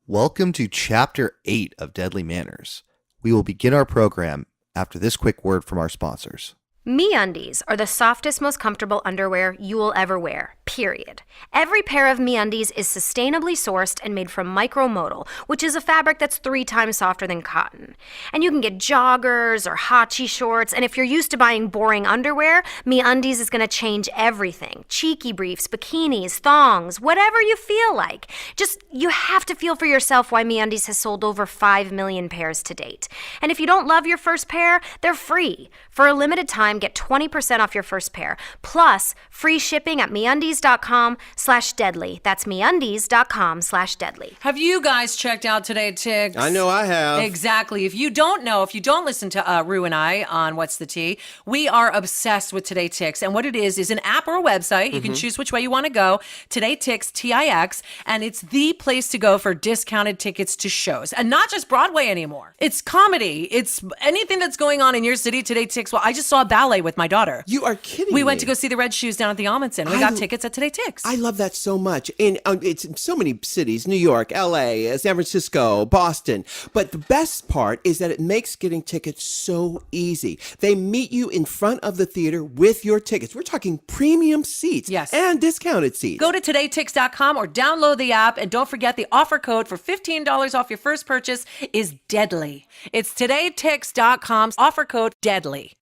Welcome to Chapter 8 of Deadly Manners. We will begin our program after this quick word from our sponsors. MeUndies are the softest, most comfortable underwear you will ever wear, period. Every pair of MeUndies is sustainably sourced and made from micromodal, which is a fabric that's 3 times softer than cotton. And you can get joggers or hachi shorts, and if you're used to buying boring underwear, MeUndies is going to change everything. Cheeky briefs, bikinis, thongs, whatever you feel like. You have to feel for yourself why MeUndies has sold over 5 million pairs to date. And if you don't love your first pair, they're free. For a limited time, get 20% off your first pair, plus free shipping at MeUndies.com/deadly. That's MeUndies.com/deadly. Have you guys checked out Today Ticks? I know I have. Exactly. If you don't listen to Rue and I on What's the Tea, we are obsessed with Today Ticks. And what it is an app or a website. You can choose which way you want to go. Today Ticks, TIX, and it's the place to go for discounted tickets to shows. And not just Broadway anymore. It's comedy. It's anything that's going on in your city. Today Ticks. Well, I just saw a ballet with my daughter. You are kidding We me. went to go see the Red Shoes down at the Amundsen. We got tickets at Today Ticks. I love that so much. And it's in so many cities, New York, LA, San Francisco, Boston. But the best part is that it makes getting tickets so easy. They meet you in front of the theater with your tickets. We're talking premium seats. Yes. And discounted seats. Go to todaytix.com or download the app, and don't forget the offer code for $15 off your first purchase is DEADLY. It's todaytix.com's offer code DEADLY.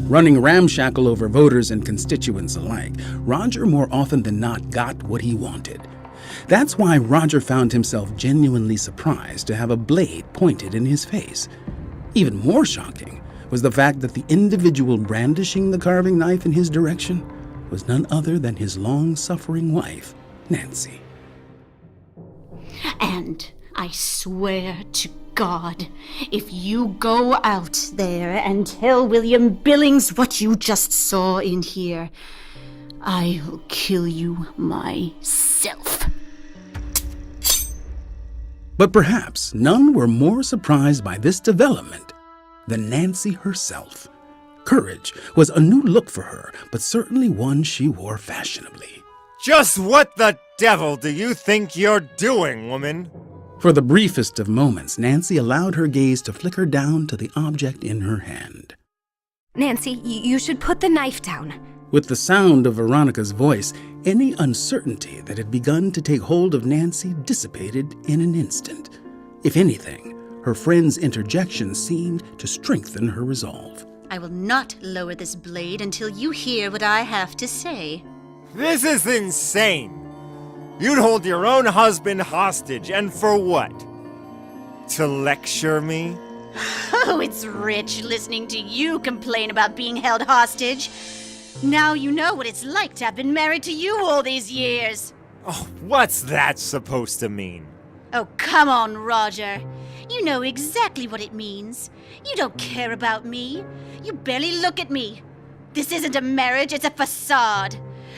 Running ramshackle over voters and constituents alike, Roger more often than not got what he wanted. That's why Roger found himself genuinely surprised to have a blade pointed in his face. Even more shocking was the fact that the individual brandishing the carving knife in his direction was none other than his long-suffering wife, Nancy. And I swear to God, if you go out there and tell William Billings what you just saw in here, I'll kill you myself. But perhaps none were more surprised by this development than Nancy herself. Courage was a new look for her, but certainly one she wore fashionably. Just what the devil do you think you're doing, woman? For the briefest of moments, Nancy allowed her gaze to flicker down to the object in her hand. Nancy, you should put the knife down. With the sound of Veronica's voice, any uncertainty that had begun to take hold of Nancy dissipated in an instant. If anything, her friend's interjection seemed to strengthen her resolve. I will not lower this blade until you hear what I have to say. This is insane. You'd hold your own husband hostage, and for what? To lecture me? Oh, it's rich listening to you complain about being held hostage. Now you know what it's like to have been married to you all these years. Oh, what's that supposed to mean? Oh, come on, Roger. You know exactly what it means. You don't care about me. You barely look at me. This isn't a marriage, it's a facade.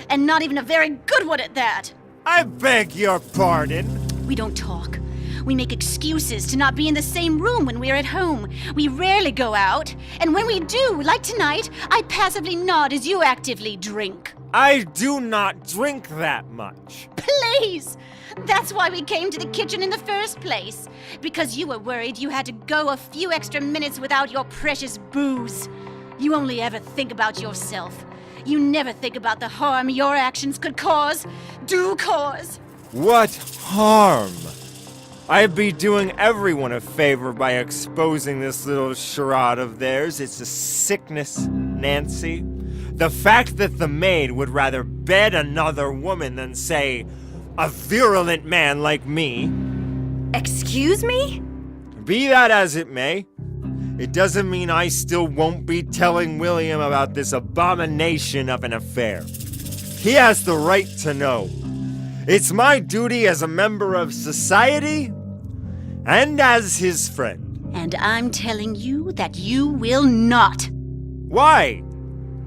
And not even a very good one at that. I beg your pardon. We don't talk. We make excuses to not be in the same room when we're at home. We rarely go out. And when we do, like tonight, I passively nod as you actively drink. I do not drink that much. Please! That's why we came to the kitchen in the first place. Because you were worried you had to go a few extra minutes without your precious booze. You only ever think about yourself. You never think about the harm your actions could cause. Do cause. What harm? I'd be doing everyone a favor by exposing this little charade of theirs. It's a sickness, Nancy. The fact that the maid would rather bed another woman than, say, a virulent man like me. Excuse me? Be that as it may, it doesn't mean I still won't be telling William about this abomination of an affair. He has the right to know. It's my duty as a member of society and as his friend. And I'm telling you that you will not. Why?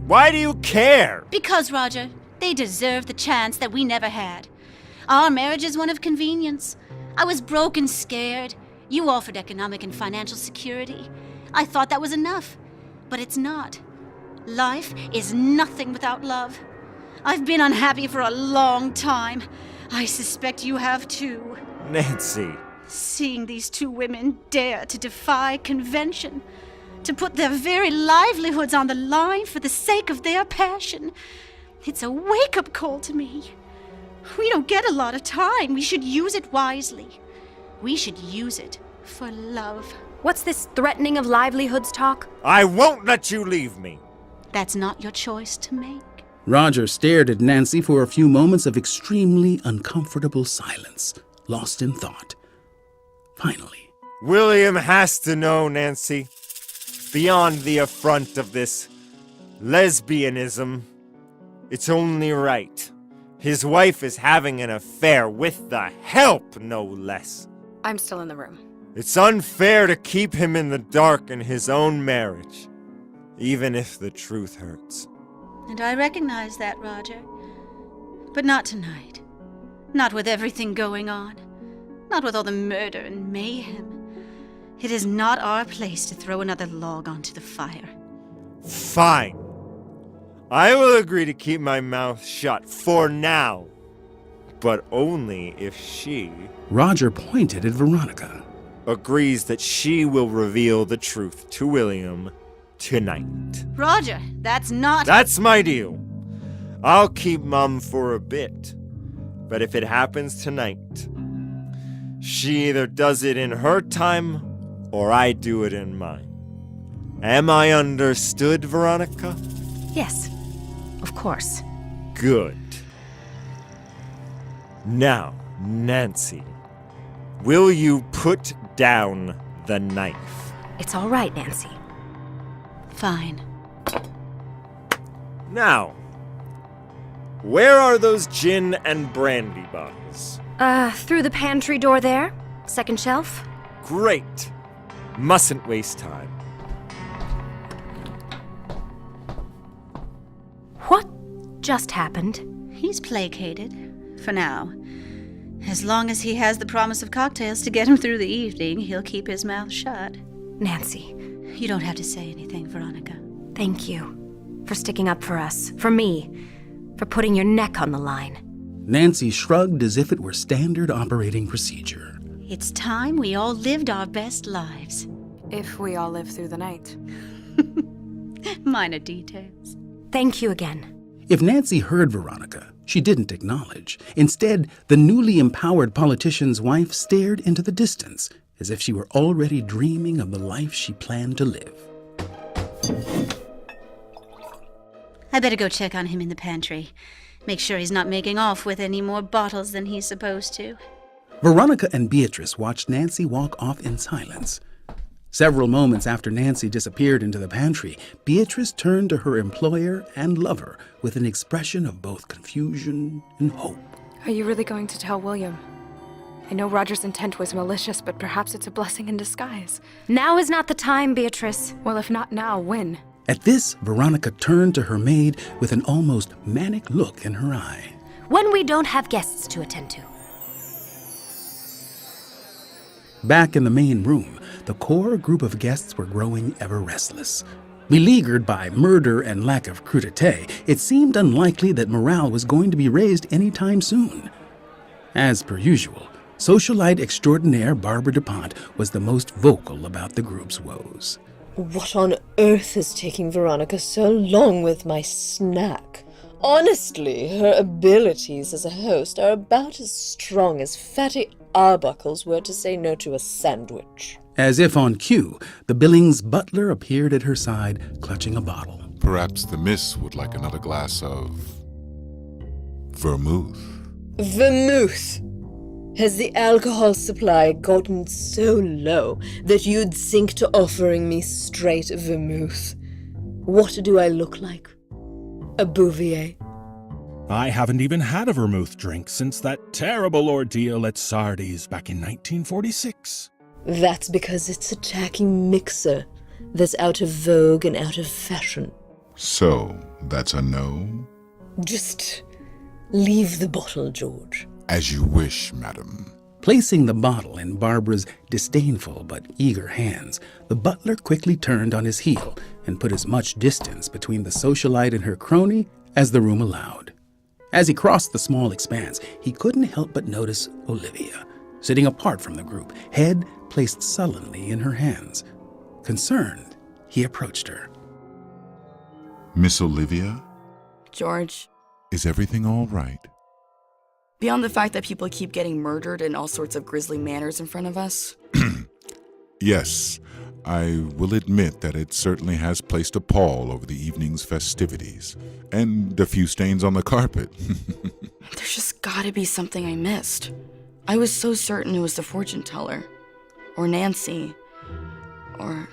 Why do you care? Because, Roger, They deserve the chance that we never had. Our marriage is one of convenience. I was broke and scared. You offered economic and financial security. I thought that was enough, but it's not. Life is nothing without love. I've been unhappy for a long time. I suspect you have too. Nancy. Seeing these two women dare to defy convention, to put their very livelihoods on the line for the sake of their passion, it's a wake-up call to me. We don't get a lot of time. We should use it wisely. We should use it for love. What's this threatening of livelihoods talk? I won't let you leave me. That's not your choice to make. Roger stared at Nancy for a few moments of extremely uncomfortable silence, lost in thought. Finally, William has to know, Nancy. Beyond the affront of this lesbianism, it's only right. His wife is having an affair with the help, no less. I'm still in the room. It's unfair to keep him in the dark in his own marriage, even if the truth hurts. And I recognize that, Roger. But not tonight. Not with everything going on. Not with all the murder and mayhem. It is not our place to throw another log onto the fire. Fine. I will agree to keep my mouth shut for now. But only if she Roger pointed at Veronica. agrees that she will reveal the truth to William tonight. Roger, that's not... That's my deal. I'll keep Mum for a bit. But if it happens tonight, she either does it in her time or I do it in mine. Am I understood, Veronica? Yes, of course. Good. Now, Nancy, will you put down the knife? It's all right, Nancy. Fine. Now, where are those gin and brandy bottles? Through the pantry door there. Second shelf. Great. Mustn't waste time. What just happened? He's placated. For now. As long as he has the promise of cocktails to get him through the evening, he'll keep his mouth shut. Nancy, You don't have to say anything, Veronica. thank you for sticking up for us, for me, for putting your neck on the line. Nancy shrugged as if it were standard operating procedure. It's time we all lived our best lives. If we all live through the night. Minor details. Thank you again. If Nancy heard Veronica, she didn't acknowledge. Instead, the newly empowered politician's wife stared into the distance, as if she were already dreaming of the life she planned to live. I better go check on him in the pantry. Make sure he's not making off with any more bottles than he's supposed to. Veronica and Beatrice watched Nancy walk off in silence. Several moments after Nancy disappeared into the pantry, Beatrice turned to her employer and lover with an expression of both confusion and hope. Are you really going to tell William? I know Roger's intent was malicious, but perhaps it's a blessing in disguise. Now is not the time, Beatrice. Well, if not now, when? At this, Veronica turned to her maid with an almost manic look in her eye. When we don't have guests to attend to. Back in the main room, the core group of guests were growing ever restless. Beleaguered by murder and lack of crudité, it seemed unlikely that morale was going to be raised anytime soon. As per usual, socialite extraordinaire Barbara DuPont was the most vocal about the group's woes. What on earth is taking Veronica so long with my snack? Honestly, her abilities as a host are about as strong as Fatty Arbuckle's were to say no to a sandwich. As if on cue, the Billings butler appeared at her side, clutching a bottle. Perhaps the miss would like another glass of vermouth. Vermouth! Has the alcohol supply gotten so low that you'd sink to offering me straight vermouth? What do I look like? A Bouvier? I haven't even had a vermouth drink since that terrible ordeal at Sardi's back in 1946. That's because it's a tacky mixer that's out of vogue and out of fashion. So, that's a no? Just Leave the bottle, George. As you wish, madam. Placing the bottle in Barbara's disdainful but eager hands, the butler quickly turned on his heel and put as much distance between the socialite and her crony as the room allowed. As he crossed the small expanse, he couldn't help but notice Olivia, sitting apart from the group, head placed sullenly in her hands. Concerned, he approached her. Miss Olivia? George. Is everything all right? Beyond the fact that people keep getting murdered in all sorts of grisly manners in front of us? Yes, I will admit that it certainly has placed a pall over the evening's festivities, and a few stains on the carpet. There's just gotta be something I missed. I was so certain it was the fortune teller, or Nancy, or...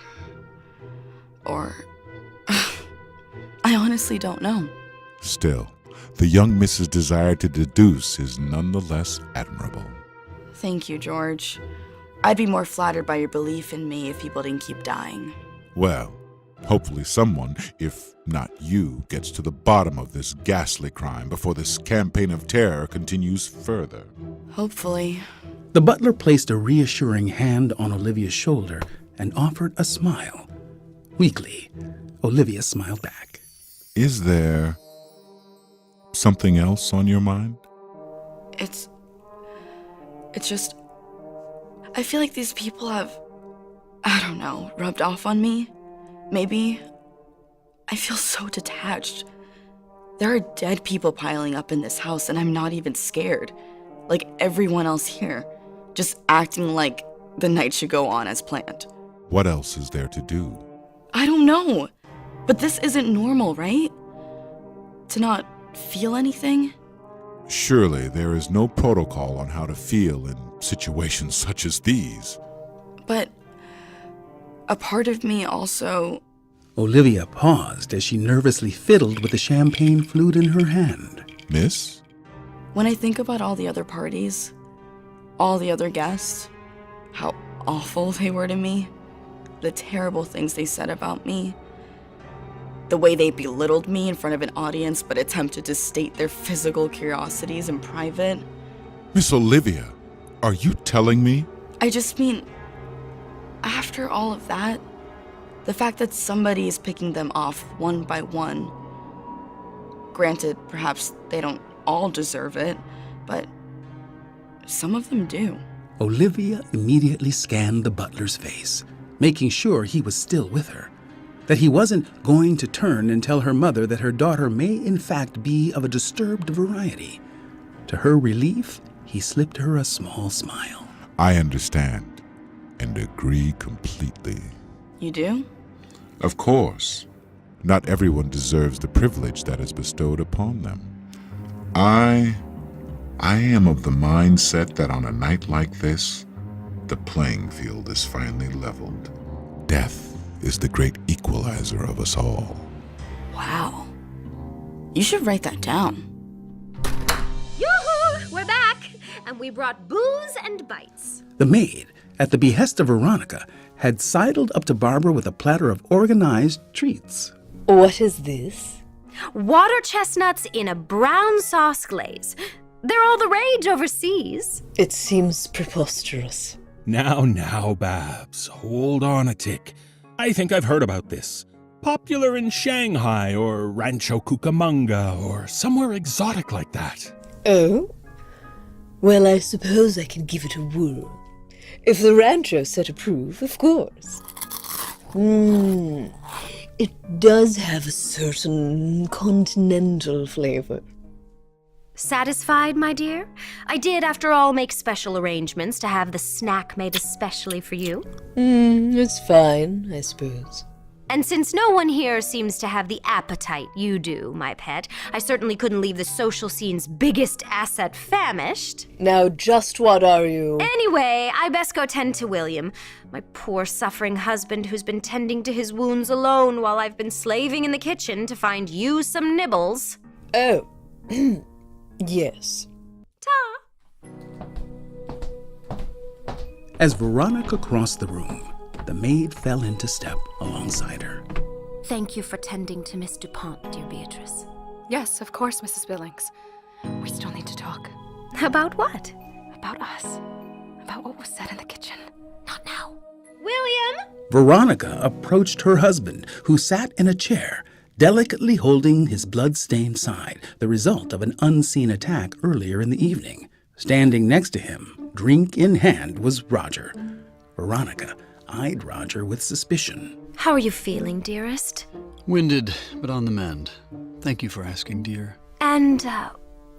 I honestly don't know. Still, the young Mrs. desire to deduce is nonetheless admirable. Thank you, George. I'd be more flattered by your belief in me if people didn't keep dying. Well, hopefully someone, if not you, gets to the bottom of this ghastly crime before this campaign of terror continues further. Hopefully. The butler placed a reassuring hand on Olivia's shoulder and offered a smile. Weakly, Olivia smiled back. Is there something else on your mind? It's just... I feel like these people have, I don't know, rubbed off on me. Maybe. I feel so detached. There are dead people piling up in this house and I'm not even scared. Like everyone else here. Just acting like the night should go on as planned. What else is there to do? I don't know. But this isn't normal, right? To not feel anything? Surely there is no protocol on how to feel in situations such as these. But a part of me also... Olivia paused as she nervously fiddled with the champagne flute in her hand. Miss? When I think about all the other parties, all the other guests, how awful they were to me, the terrible things they said about me, the way they belittled me in front of an audience but attempted to state their physical curiosities in private. Miss Olivia, are you telling me? I just mean, after all of that, the fact that somebody is picking them off one by one. Granted, perhaps they don't all deserve it, but some of them do. Olivia immediately scanned the butler's face, making sure he was still with her, that he wasn't going to turn and tell her mother that her daughter may in fact be of a disturbed variety. To her relief, he slipped her a small smile. I understand and agree completely. You do? Of course. Not everyone deserves the privilege that is bestowed upon them. I am of the mindset that on a night like this, the playing field is finally leveled. Death is the great equalizer of us all. Wow. You should write that down. Yoo-hoo! We're back! And we brought booze and bites. The maid, at the behest of Veronica, had sidled up to Barbara with a platter of organized treats. What is this? Water chestnuts in a brown sauce glaze. They're all the rage overseas. It seems preposterous. Now, Babs, hold on a tick. I think I've heard about this. Popular in Shanghai or Rancho Cucamonga or somewhere exotic like that. Oh? Well, I suppose I can give it a whirl. If the rancho set approve, of course. It does have a certain continental flavor. Satisfied, my dear? I did, after all, make special arrangements to have the snack made especially for you. It's fine, I suppose. And since no one here seems to have the appetite you do, my pet, I certainly couldn't leave the social scene's biggest asset famished. Now, just what are you? Anyway, I best go tend to William, my poor suffering husband who's been tending to his wounds alone while I've been slaving in the kitchen to find you some nibbles. Oh, yes. Ta! As Veronica crossed the room, the maid fell into step alongside her. Thank you for tending to Miss DuPont, dear Beatrice. Yes, of course, Mrs. Billings. We still need to talk. About what? About us. About what was said in the kitchen. Not now. William! Veronica approached her husband, who sat in a chair, delicately holding his blood-stained side, the result of an unseen attack earlier in the evening. Standing next to him, drink in hand, was Roger. Veronica eyed Roger with suspicion. How are you feeling, dearest? Winded, but on the mend. Thank you for asking, dear. And,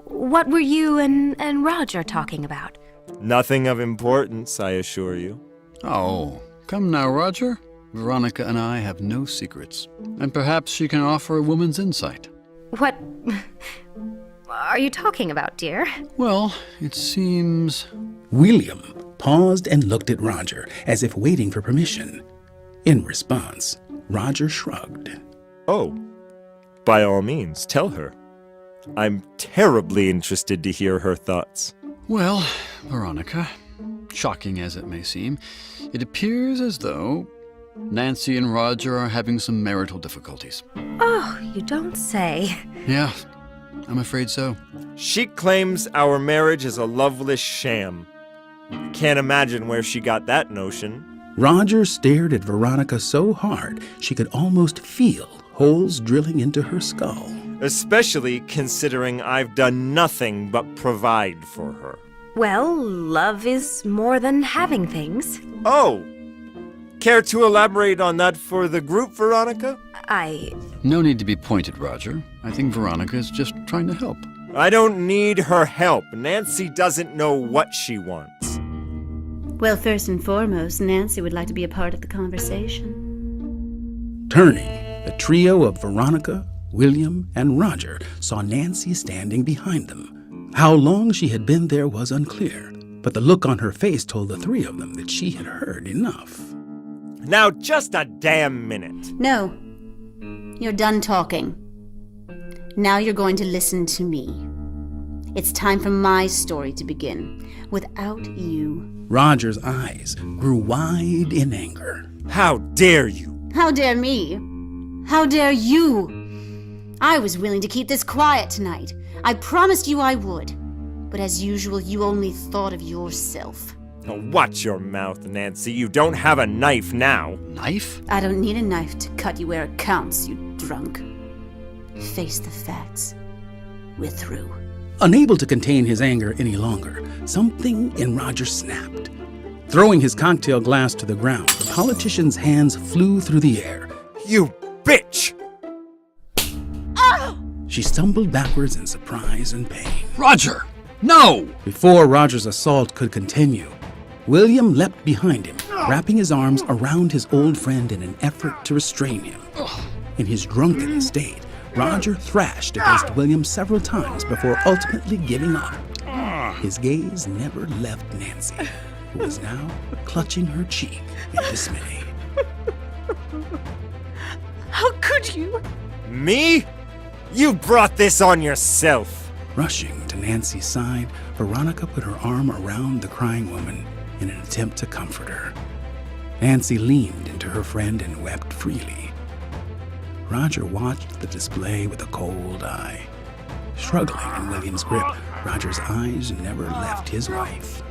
what were you and Roger talking about? Nothing of importance, I assure you. Oh, come now, Roger. Veronica and I have no secrets. And perhaps she can offer a woman's insight. What are you talking about, dear? Well, it seems... William paused and looked at Roger, as if waiting for permission. In response, Roger shrugged. Oh, by all means, tell her. I'm terribly interested to hear her thoughts. Well, Veronica, shocking as it may seem, it appears as though Nancy and Roger are having some marital difficulties. Oh, you don't say. Yeah, I'm afraid so. She claims our marriage is a loveless sham. Can't imagine where she got that notion. Roger stared at Veronica so hard she could almost feel holes drilling into her skull. Especially considering I've done nothing but provide for her. Well, love is more than having things. Oh! Care to elaborate on that for the group, Veronica? No need to be pointed, Roger. I think Veronica is just trying to help. I don't need her help. Nancy doesn't know what she wants. Well, first and foremost, Nancy would like to be a part of the conversation. Turning, the trio of Veronica, William, and Roger saw Nancy standing behind them. How long she had been there was unclear, but the look on her face told the three of them that she had heard enough. Now, just a damn minute. No. You're done talking. Now you're going to listen to me. It's time for my story to begin. Without you. Roger's eyes grew wide in anger. How dare you? How dare me? How dare you? I was willing to keep this quiet tonight. I promised you I would. But as usual, you only thought of yourself. Oh, watch your mouth, Nancy. You don't have a knife now. Knife? I don't need a knife to cut you where it counts, you drunk. Face the facts. We're through. Unable to contain his anger any longer, something in Roger snapped. Throwing his cocktail glass to the ground, the politician's hands flew through the air. You bitch! Oh! She stumbled backwards in surprise and pain. Roger! No! Before Roger's assault could continue, William leapt behind him, wrapping his arms around his old friend in an effort to restrain him. In his drunken state, Roger thrashed against William several times before ultimately giving up. His gaze never left Nancy, who was now clutching her cheek in dismay. How could you? Me? You brought this on yourself. Rushing to Nancy's side, Veronica put her arm around the crying woman in an attempt to comfort her. Nancy leaned into her friend and wept freely. Roger watched the display with a cold eye. Struggling in William's grip, Roger's eyes never left his wife.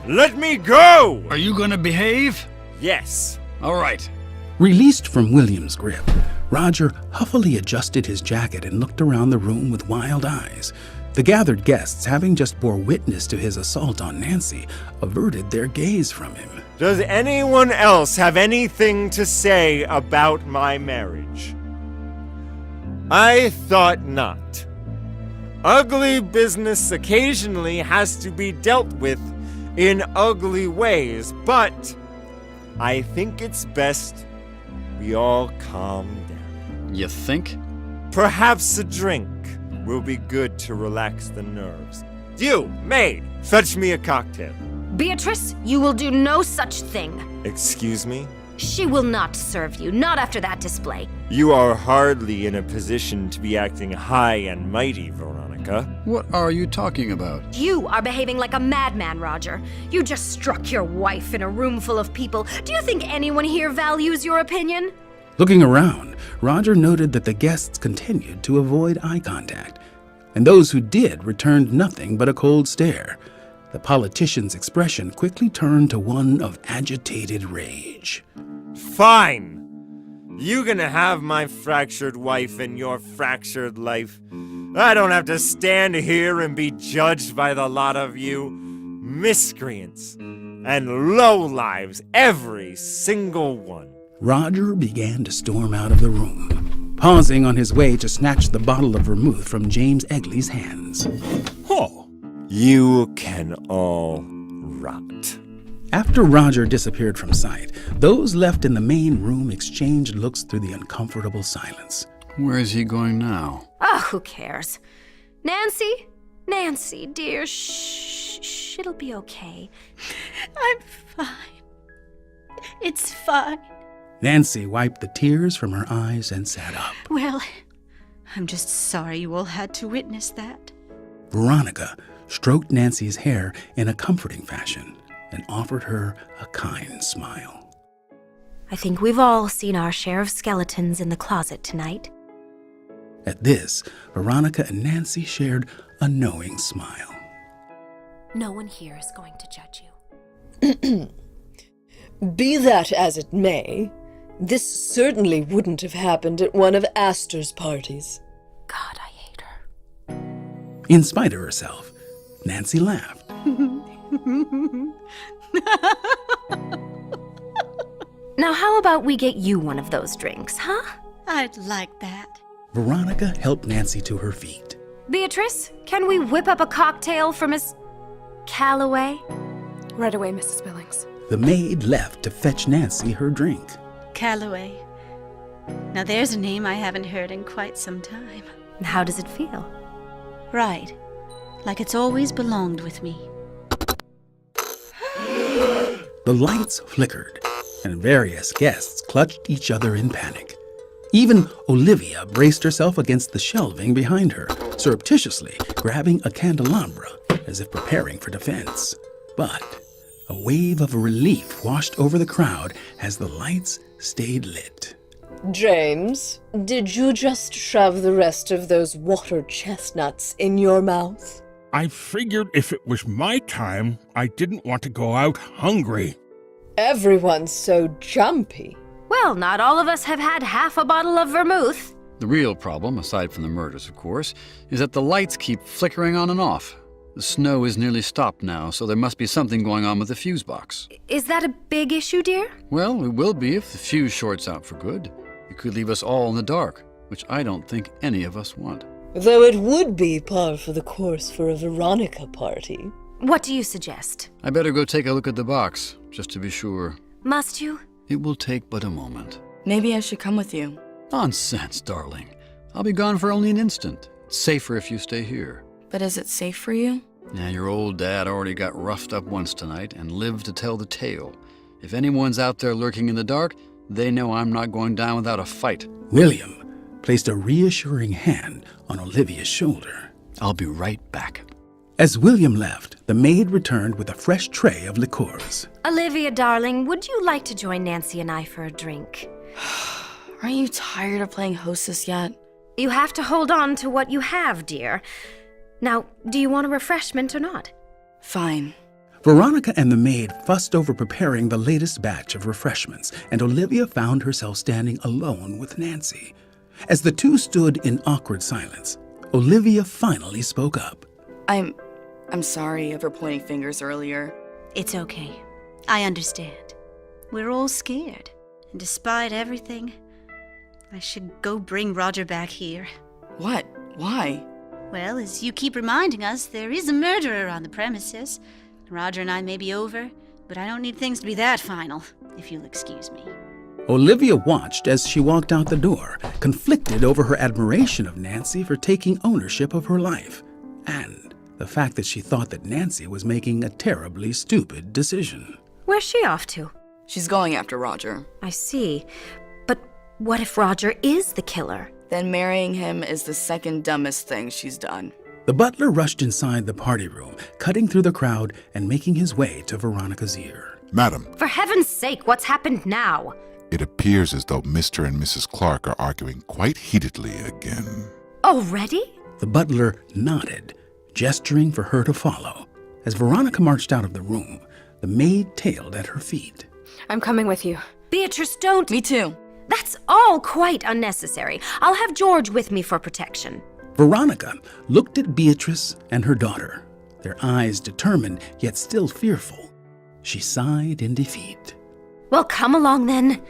Let me go! Are you gonna behave? Yes. All right. Released from William's grip, Roger huffily adjusted his jacket and looked around the room with wild eyes. The gathered guests, having just bore witness to his assault on Nancy, averted their gaze from him. Does anyone else have anything to say about my marriage? I thought not. Ugly business occasionally has to be dealt with in ugly ways, but I think it's best we all calm down. You think? Perhaps a drink will be good to relax the nerves. You, Maid, fetch me a cocktail. Beatrice, you will do no such thing. Excuse me? She will not serve you, not after that display. You are hardly in a position to be acting high and mighty, Veronica. What are you talking about? You are behaving like a madman, Roger. You just struck your wife in a room full of people. Do you think anyone here values your opinion? Looking around, Roger noted that the guests continued to avoid eye contact. and those who did returned nothing but a cold stare. The politician's expression quickly turned to one of agitated rage. Fine! You gonna have my fractured wife and your fractured life. I don't have to stand here and be judged by the lot of you. Miscreants and lowlives, every single one. Roger began to storm out of the room, pausing on his way to snatch the bottle of vermouth from James Egley's hands. Oh. You can all rot. After Roger disappeared from sight, those left in the main room exchanged looks through the uncomfortable silence. Where is he going now? Oh, who cares? Nancy? Nancy, dear, shh, it'll be okay. I'm fine. It's fine. Nancy wiped the tears from her eyes and sat up. Well, I'm just sorry you all had to witness that. Veronica stroked Nancy's hair in a comforting fashion and offered her a kind smile. I think we've all seen our share of skeletons in the closet tonight. At this, Veronica and Nancy shared a knowing smile. No one here is going to judge you. Be that as it may, this certainly wouldn't have happened at one of Astor's parties. God, I hate her. In spite of herself, Nancy laughed. Now how about we get you one of those drinks, huh? I'd like that. Veronica helped Nancy to her feet. Beatrice, can we whip up a cocktail for Miss Calloway? Right away, Mrs. Billings. The maid left to fetch Nancy her drink. Calloway. Now there's a name I haven't heard in quite some time. How does it feel? Right. Like it's always belonged with me. The lights flickered, and various guests clutched each other in panic. Even Olivia braced herself against the shelving behind her, surreptitiously grabbing a candelabra as if preparing for defense. But a wave of relief washed over the crowd as the lights stayed lit. James, did you just shove the rest of those water chestnuts in your mouth? I figured if it was my time, I didn't want to go out hungry. Everyone's so jumpy. Well, not all of us have had half a bottle of vermouth. The real problem, aside from the murders, of course, is that the lights keep flickering on and off. The snow is nearly stopped now, so there must be something going on with the fuse box. Is that a big issue, dear? Well, it will be if the fuse shorts out for good. It could leave us all in the dark, which I don't think any of us want. Though it would be par for the course for a Veronica party. What do you suggest? I better go take a look at the box, just to be sure. Must you? It will take but a moment. Maybe I should come with you. Nonsense, darling. I'll be gone for only an instant. It's safer if you stay here. But is it safe for you? Now, your old dad already got roughed up once tonight and lived to tell the tale. If anyone's out there lurking in the dark, they know I'm not going down without a fight. William placed a reassuring hand on Olivia's shoulder. I'll be right back. As William left, the maid returned with a fresh tray of liqueurs. Olivia, darling, would you like to join Nancy and I for a drink? Aren't you tired of playing hostess yet? You have to hold on to what you have, dear. Now, do you want a refreshment or not? Fine. Veronica and the maid fussed over preparing the latest batch of refreshments, and Olivia found herself standing alone with Nancy. As the two stood in awkward silence, Olivia finally spoke up. I'm sorry for pointing fingers earlier. It's okay. I understand. We're all scared. And despite everything, I should go bring Roger back here. What? Why? Well, as you keep reminding us, there is a murderer on the premises. Roger and I may be over, but I don't need things to be that final, if you'll excuse me. Olivia watched as she walked out the door, conflicted over her admiration of Nancy for taking ownership of her life, and the fact that she thought that Nancy was making a terribly stupid decision. Where's she off to? She's going after Roger. I see. But what if Roger is the killer? Then marrying him is the second dumbest thing she's done. The butler rushed inside the party room, cutting through the crowd and making his way to Veronica's ear. Madam. For heaven's sake, what's happened now? It appears as though Mr. and Mrs. Clark are arguing quite heatedly again. Already? The butler nodded, gesturing for her to follow. As Veronica marched out of the room, the maid tailed at her feet. I'm coming with you. Beatrice, don't. Me too. That's all quite unnecessary. I'll have George with me for protection. Veronica looked at Beatrice and her daughter, their eyes determined yet still fearful. She sighed in defeat. Well, come along then.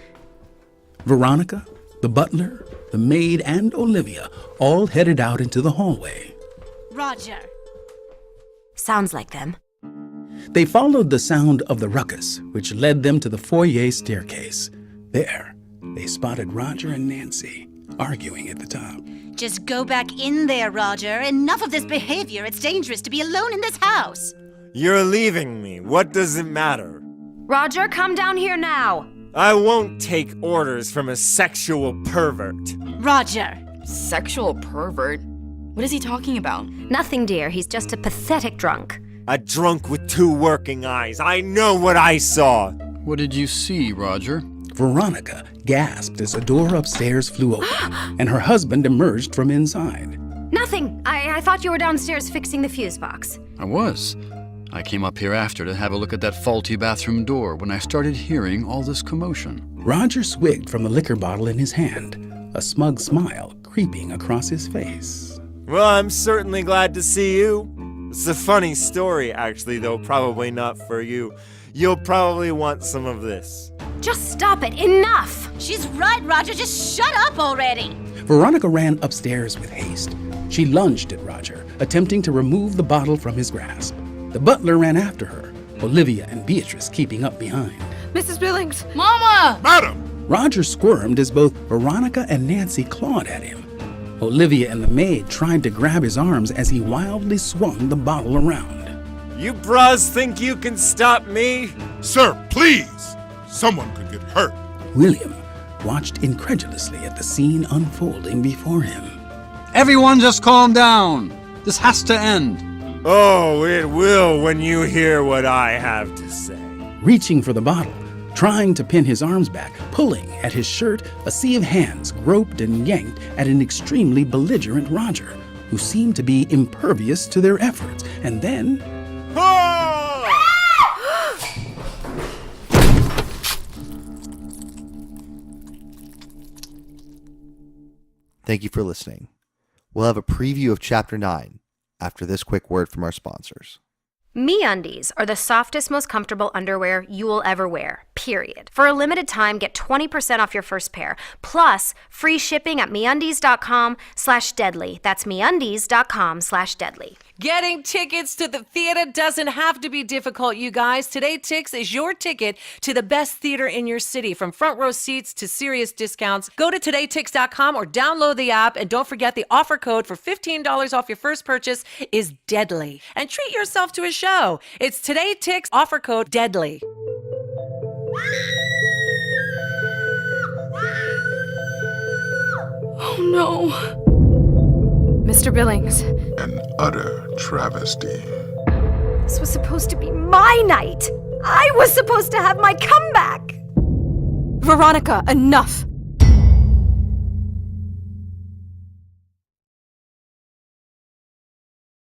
Veronica, the butler, the maid, and Olivia all headed out into the hallway. Roger. Sounds like them. They followed the sound of the ruckus, which led them to the foyer staircase. There, they spotted Roger and Nancy arguing at the top. Just go back in there, Roger. Enough of this behavior. It's dangerous to be alone in this house. You're leaving me. What does it matter? Roger, come down here now. I won't take orders from a sexual pervert. Roger. Sexual pervert? What is he talking about? Nothing, dear. He's just a pathetic drunk. A drunk with two working eyes. I know what I saw. What did you see, Roger? Veronica gasped as a door upstairs flew open, and her husband emerged from inside. Nothing. I thought you were downstairs fixing the fuse box. I was. I came up here after to have a look at that faulty bathroom door when I started hearing all this commotion. Roger swigged from the liquor bottle in his hand, a smug smile creeping across his face. Well, I'm certainly glad to see you. It's a funny story, actually, though probably not for you. You'll probably want some of this. Just stop it. Enough. She's right, Roger. Just shut up already. Veronica ran upstairs with haste. She lunged at Roger, attempting to remove the bottle from his grasp. The butler ran after her, Olivia and Beatrice keeping up behind. Mrs. Billings! Mama! Madam! Roger squirmed as both Veronica and Nancy clawed at him. Olivia and the maid tried to grab his arms as he wildly swung the bottle around. You bras think you can stop me? Sir, please! Someone could get hurt. William watched incredulously at the scene unfolding before him. Everyone just calm down. This has to end. Oh, it will when you hear what I have to say. Reaching for the bottle, trying to pin his arms back, pulling at his shirt, a sea of hands groped and yanked at an extremely belligerent Roger, who seemed to be impervious to their efforts. And then... Thank you for listening. We'll have a preview of Chapter 9 after this quick word from our sponsors. MeUndies are the softest, most comfortable underwear you will ever wear, period. For a limited time, get 20% off your first pair, plus free shipping at MeUndies.com/deadly. That's MeUndies.com/deadly. Getting tickets to the theater doesn't have to be difficult, you guys. Today Tix is your ticket to the best theater in your city. From front row seats to serious discounts, go to todaytix.com or download the app. And don't forget the offer code for $15 off your first purchase is DEADLY. And treat yourself to a show. It's Today Tix, offer code DEADLY. Oh no. Mr. Billings. An utter travesty. This was supposed to be my night. I was supposed to have my comeback. Veronica, enough.